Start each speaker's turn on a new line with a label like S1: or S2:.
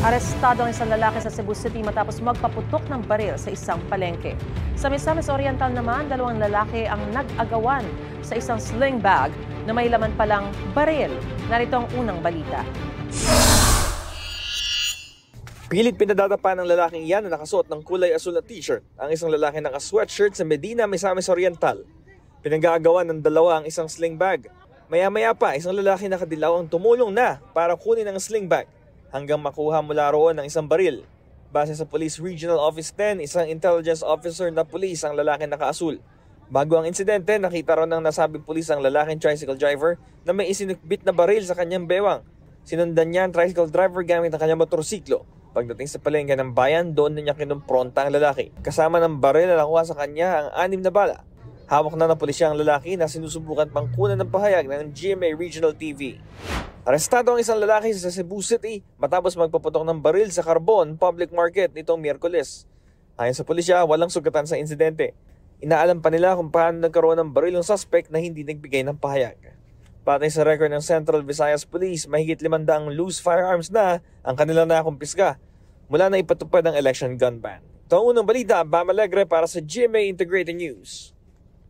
S1: Arestado ang isang lalaki sa Cebu City matapos magpaputok ng baril sa isang palengke. Sa Misamis Oriental naman, dalawang lalaki ang nag-agawan sa isang sling bag na may laman palang baril. Narito ang unang balita.
S2: Pilit pinadadapa ng lalaking yan na nakasuot ng kulay asul na t-shirt ang isang lalaki naka-sweatshirt sa Medina, Misamis Oriental. Pinag-aagawan ng dalawa ang isang sling bag. Maya-maya pa, isang lalaki nakadilaw ang tumulong na para kunin ang sling bag hanggang makuha mula roon ng isang baril. Base sa Police Regional Office 10, isang intelligence officer na pulis ang lalaki naka-asul. Bago ang insidente, nakita ron ng nasabing pulis ang lalaking tricycle driver na may isinukbit na baril sa kanyang bewang. Sinundan niya ang tricycle driver gamit ang kanyang motorsiklo. Pagdating sa palengke ng bayan, doon na niya kinumpronta ang lalaki. Kasama ng baril na nakuha sa kanya ang 6 na bala. Hawak na ng pulisya ang lalaki na sinusubukan pang kunan ng pahayag ng GMA Regional TV. Arestado ang isang lalaki sa Cebu City matapos magpaputok ng baril sa Carbon Public Market nitong Miyerkules. Ayon sa pulisya, walang sugatan sa insidente. Inaalam pa nila kung paano nagkaroon ng baril ng suspect na hindi nagbigay ng pahayag. Patay sa record ng Central Visayas Police, mahigit 500 loose firearms na ang kanilang nakumpiska mula na ipatupad ang election gun ban. Ito ang unang balita, Bam Alegre para sa GMA Integrated News.